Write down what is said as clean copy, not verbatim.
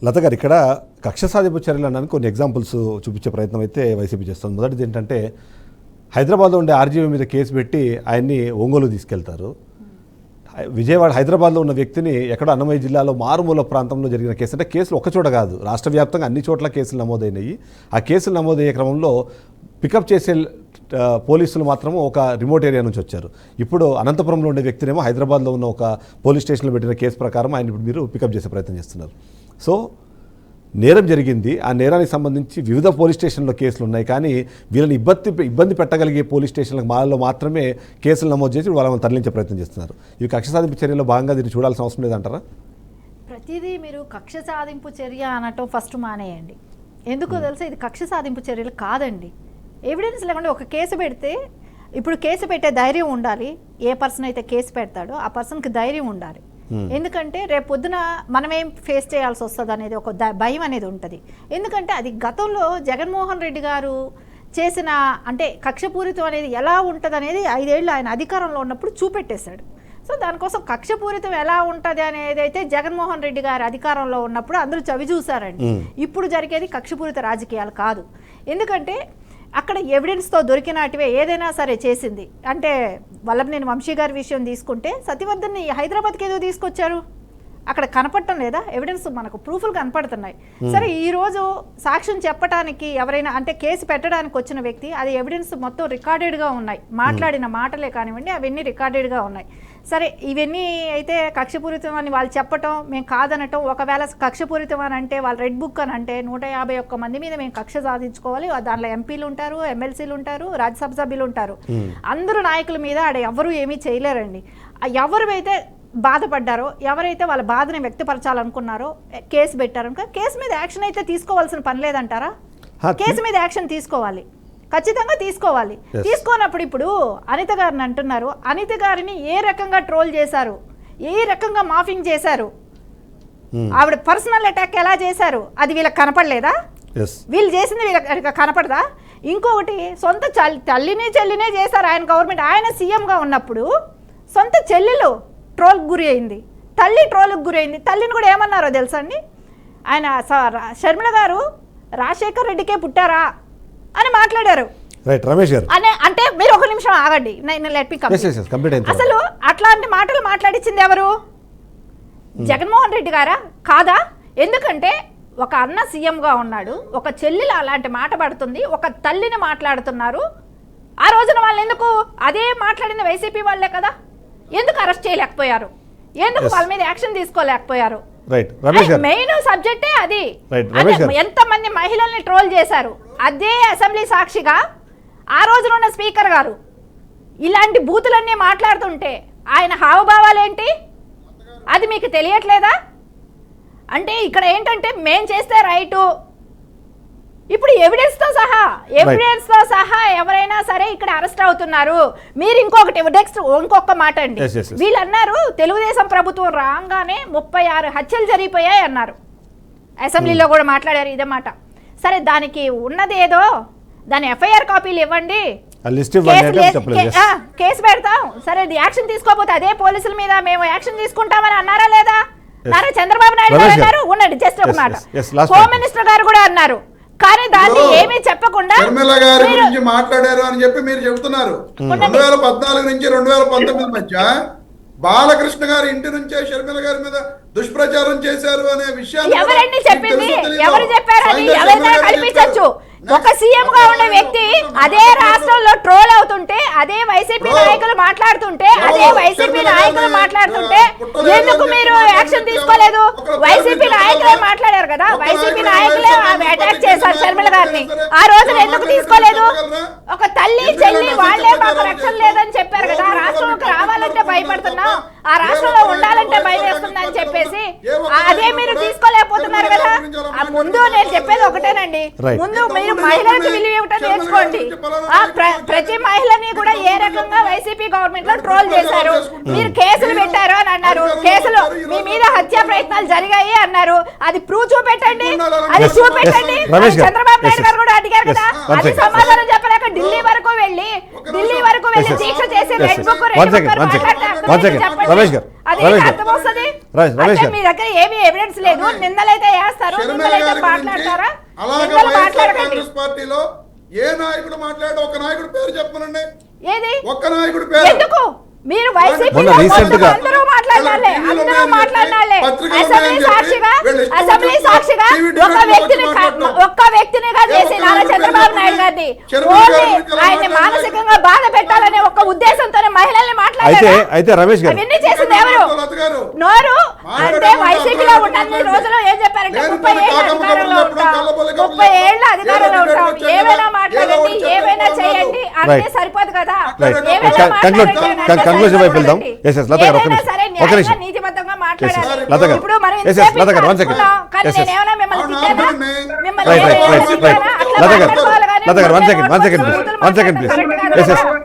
లత గారు, ఇక్కడ కక్ష సాధింపు చర్యలు అనడానికి కొన్ని ఎగ్జాంపుల్స్ చూపించే ప్రయత్నం అయితే వైసీపీ చేస్తుంది. మొదటిది ఏంటంటే, హైదరాబాద్లో ఉండే ఆర్జీవీ మీద కేసు పెట్టి ఆయన్ని ఒంగోలు తీసుకెళ్తారు. విజయవాడ హైదరాబాద్లో ఉన్న వ్యక్తిని ఎక్కడో అన్నమయ్య జిల్లాలో మారుమూల ప్రాంతంలో జరిగిన కేసు, అంటే కేసులు ఒక్కచోట కాదు, రాష్ట్ర వ్యాప్తంగా అన్ని చోట్ల కేసులు నమోదైనాయి. ఆ కేసులు నమోదయ్యే క్రమంలో పికప్ చేసే పోలీసులు మాత్రం ఒక రిమోట్ ఏరియా నుంచి వచ్చారు. ఇప్పుడు అనంతపురంలో ఉండే వ్యక్తినేమో హైదరాబాద్లో ఉన్న ఒక పోలీస్ స్టేషన్లో పెట్టిన కేసు ప్రకారం ఆయన ఇప్పుడు మీరు పికప్ చేసే ప్రయత్నం చేస్తున్నారు. సో నేరం జరిగింది, ఆ నేరానికి సంబంధించి వివిధ పోలీస్ స్టేషన్లో కేసులు ఉన్నాయి, కానీ వీళ్ళని ఇబ్బంది పెట్టగలిగే పోలీస్ స్టేషన్లకు మాల్లో మాత్రమే కేసులు నమోదు చేసి వాళ్ళని తరలించే ప్రయత్నం చేస్తున్నారు. ఇవి కక్ష సాధింపు చర్యలో భాగంగా దీన్ని చూడాల్సిన అవసరం లేదంటారా? ప్రతిదీ మీరు కక్ష సాధింపు చర్య అనటం ఫస్ట్ మానేయండి. ఎందుకో తెలుసా, ఇది కక్ష సాధింపు చర్యలు కాదండి. ఎవిడెన్స్ లేకుండా ఒక కేసు పెడితే, ఇప్పుడు కేసు పెట్టే ధైర్యం ఉండాలి. ఏ పర్సన్ అయితే కేసు పెడతాడో ఆ పర్సన్కి ధైర్యం ఉండాలి. ఎందుకంటే రేపు పొద్దున మనమేం ఫేస్ చేయాల్సి వస్తుంది అనేది ఒక భయం అనేది ఉంటుంది. ఎందుకంటే అది గతంలో జగన్మోహన్ రెడ్డి గారు చేసిన, అంటే కక్షపూరితం అనేది ఎలా ఉంటుంది అనేది 5 ఏళ్ళు ఆయన అధికారంలో ఉన్నప్పుడు చూపెట్టేశాడు. సో దానికోసం కక్షపూరితం ఎలా ఉంటుంది అనేది అయితే జగన్మోహన్ రెడ్డి గారు అధికారంలో ఉన్నప్పుడు అందరూ చవి చూసారండి. ఇప్పుడు జరిగేది కక్షపూరిత రాజకీయాలు కాదు. ఎందుకంటే అక్కడ ఎవిడెన్స్తో దొరికినటివే ఏదైనా సరే చేసింది. అంటే వల్లభనేని వంశీ గారి విషయం తీసుకుంటే, సత్యవర్ధన్ని హైదరాబాద్కి ఏదో తీసుకొచ్చారు, అక్కడ కనపడటం లేదా? ఎవిడెన్స్ మనకు ప్రూఫ్లు కనపడుతున్నాయి. సరే, ఈరోజు సాక్ష్యం చెప్పడానికి ఎవరైనా, అంటే కేసు పెట్టడానికి వచ్చిన వ్యక్తి, అది ఎవిడెన్స్ మొత్తం రికార్డెడ్గా ఉన్నాయి. మాట్లాడిన మాటలే కానివ్వండి, అవన్నీ రికార్డెడ్గా ఉన్నాయి. సరే, ఇవన్నీ అయితే కక్షపూరితం అని వాళ్ళు చెప్పటం, మేము కాదనటం. ఒకవేళ కక్షపూరితం అని అంటే, వాళ్ళు రెడ్ బుక్ అని అంటే 151 మంది మీద మేము కక్ష సాధించుకోవాలి, దాంట్లో ఎంపీలు ఉంటారు, ఎమ్మెల్సీలు ఉంటారు, రాజ్యసభ సభ్యులు ఉంటారు, అందరూ నాయకుల మీద ఆడ ఎవరు ఏమీ చేయలేరండి. ఎవరైతే బాధపడ్డారో, ఎవరైతే వాళ్ళ బాధని వ్యక్తపరచాలనుకున్నారో కేసు పెట్టారనుకో, కేసు మీద యాక్షన్ అయితే తీసుకోవాల్సిన పని లేదంటారా? కేసు మీద యాక్షన్ తీసుకోవాలి, ఖచ్చితంగా తీసుకోవాలి. తీసుకోనప్పుడు ఇప్పుడు అనిత గారిని అంటున్నారు, అనిత గారిని ఏ రకంగా ట్రోల్ చేశారు, ఏ రకంగా మాఫింగ్ చేశారు, ఆవిడ పర్సనల్ అటాక్ ఎలా చేశారు, అది వీళ్ళకి కనపడలేదా? వీళ్ళు చేసింది వీళ్ళకి కనపడదా? ఇంకొకటి, సొంత చెల్లినే చేశారు ఆయన గవర్నమెంట్. ఆయన సీఎంగా ఉన్నప్పుడు సొంత చెల్లెలు ట్రోల్కి గురి అయింది, తల్లి ట్రోల్కి గురి అయింది. తల్లిని కూడా ఏమన్నారో తెలుసా అండి, ఆయన షర్మిల గారు రాజశేఖర్ రెడ్డికే పుట్టారా అని మాట్లాడారు. అంటే మీరు ఒక నిమిషం ఆగండి, అసలు అట్లాంటి మాటలు మాట్లాడించింది ఎవరు? జగన్మోహన్ రెడ్డి గారా కాదా? ఎందుకంటే ఒక అన్న సీఎంగా ఉన్నాడు, ఒక చెల్లెలు అలాంటి మాట పడుతుంది, ఒక తల్లిని మాట్లాడుతున్నారు. ఆ రోజున వాళ్ళు ఎందుకు అదే మాట్లాడింది వైసీపీ వాళ్ళే కదా, ఎందుకు అరెస్ట్ చేయలేకపోయారు, ఎందుకు వాళ్ళ మీద యాక్షన్ తీసుకోలేకపోయారు? మెయిన్ సబ్జెక్టే అది. ఎంతమంది మహిళల్ని ట్రోల్ చేశారు, అదే అసెంబ్లీ సాక్షిగా ఆ రోజున ఉన్న స్పీకర్ గారు ఇలాంటి బూతులన్నీ మాట్లాడుతుంటే ఆయన హావభావాలేంటి, అది మీకు తెలియట్లేదా? అంటే ఇక్కడ ఏంటంటే మేం చేస్తే రైటు, ఇప్పుడు ఎవిడెన్స్తో సహా ఎవరైనా సరే ఇక్కడ అరెస్ట్ అవుతున్నారు. మీరు ఇంకొక మాట అండి, వీళ్ళు అన్నారు తెలుగుదేశం ప్రభుత్వం రాగానే 36 హత్యలు జరిగిపోయాయి అన్నారు. అసెంబ్లీలో కూడా మాట్లాడారు ఇదే మాట. సరే, దానికి ఉన్నది ఏదో, దాని ఎఫ్ఐఆర్ కాపీలు ఇవ్వండి, కేసు పెడతాం. సరే, యాక్షన్ తీసుకోకపోతే అదే పోలీసుల మీద మేము యాక్షన్ తీసుకుంటామని అన్నారా లేదా? నారా చంద్రబాబు నాయుడు గారు అన్నారు. ఉండండి, జస్ట్ ఒక మాట, హోమ్ మినిస్టర్ గారు కూడా అన్నారు. కానీ దాన్ని ఏమీ చెప్పకుండా షర్మిల గారి గురించి మాట్లాడారు అని చెప్పి మీరు చెబుతున్నారు. 2014 నుంచి 2019 మధ్య బాలకృష్ణ గారి ఇంటి నుంచే షర్మిల గారి మీద దుష్ప్రచారం చేశారు అనే విషయాన్ని ఎవరండి చెప్పింది? ఎవరు చెప్పారు? అది ఎవరైనా కల్పించచ్చు. ఒక సీఎం గా ఉండే వ్యక్తి అదే రాష్ట్రంలో ట్రోల్ అవుతుంటే, అదే వైసీపీ నాయకులు మాట్లాడుతుంటే ఎందుకు మీరు యాక్షన్ తీసుకోలేదు? వైసీపీ నాయకులే మాట్లాడారు కదా, వైసీపీ నాయకులే అటాక్ చేశారు షర్మిల గారిని. ఆ రోజున ఎందుకు తీసుకోలేదు? ఒక తల్లి చెల్లి వాళ్ళే మాకు రక్షణ లేదని చెప్పారు కదా, ఆ రాష్ట్రంలోకి రావాలంటే భయపడుతున్నాం, ఆ రాష్ట్రంలో ఉండాలంటే భయం వేస్తుందని చెప్పేసి అదే మీరు తీసుకోలేకపోతున్నారు కదా. ముందు నేను చెప్పేది ఒకటే ఒకటేనండి, Right. ముందు మీరు మహిళలకు విలువ ఇవ్వటం నేర్చుకోండి. ప్రతి మహిళని కూడా ఏ రకంగా వైసీపీ గవర్నమెంట్ లో ట్రోల్ చేశారు, మీరు కేసులు పెట్టారు అని అన్నారు, కేసులు మీ మీద హత్యా ప్రయత్నాలు జరిగాయి అన్నారు, అది ప్రూవ్ చూపెట్టండి, అది Yes. చూపెట్టండి. Yes. రమేష్ గారు. చంద్రబాబు నాయుడు Yes. గారు కూడా అడిగారు కదా, Yes. One అది second. సమాధానం చెప్పలేక ఢిల్లీ వరకు వెళ్ళి Yes. దీక్ష చేసి Yes. Red Yes. Book One second. One second. Ramesh గారు. అది రమేష్ గారు. అర్థం వస్తుంది. రమేష్ అంటే గారు. మీ దగ్గర ఏమీ ఎవిడెన్స్ లేదు, నిందలైతే వేస్తారు, షర్మిల నిందలైతే గారి గురించి మాట్లాడతారా, అలాగే నిందలు వైఎస్ఆర్ మాట్లాడకండి. కాంగ్రెస్ పార్టీలో ఏ నాయకుడు మాట్లాడు, ఒక నాయకుడు పేరు చెప్పమనండి, ఏది ఒక్క నాయకుడు పేరు. ఎందుకు మీరు వైసీపీ మొన్న recent గా అందరూ మాట్లాడాలి, అందరూ మాట్లాడాలి. అసెంబ్లీ సాక్షిగా ఒక్క వ్యక్తినిగా చేసి నారా చంద్రబాబు నాయుడు గారిని ఓన్లీ ఆయన్ని మానసికంగా బాధ పెట్టాలనే ఒక్క ఉద్దేశంతోనే మహిళల్ని మాట్లాడారు. అయితే రమేష్ గారు అవన్నీ చేసింది ఎవరు? నోరు అంటే వైసీపీలో ఉన్న రోజులు ఏం చెప్పారంటే 30 ఏళ్ళ అధికారంలో ఉంటాం, 30 ఏళ్ళ అధికారంలో ఉంటాం, ఏమైనా మాట్లాడండి, ఏమైనా చేయండి అంటే సరిపోదు కదా. కంక్లూజన్ వైపు వెళ్దాం. ఎస్ ఎస్ లత గారు ఒక నిమిషం, ఒక నిమిషం. నీతిబద్ధంగా Yes, మాట్లాడాలి. yes. లత గారు. ఇప్పుడు మనం Yes, yes. లత గారు, one second. కానీ Yes, yes. నేనేమైనా మిమ్మల్ని తిట్టానా? మిమ్మల్ని రైట్ రైట్ ఏమైనా రైట్ రైట్ తిట్టానా? అట్లా లత గారు, మాట్లాడుకోవాలి కానీ లత గారు, వన్ ముందే second, one second notes please, బూతులు వన్ సెకండ్ ప్లీజ్. మాట్లాడడం ఎస్ ఎస్ కరెక్ట్ కాదు.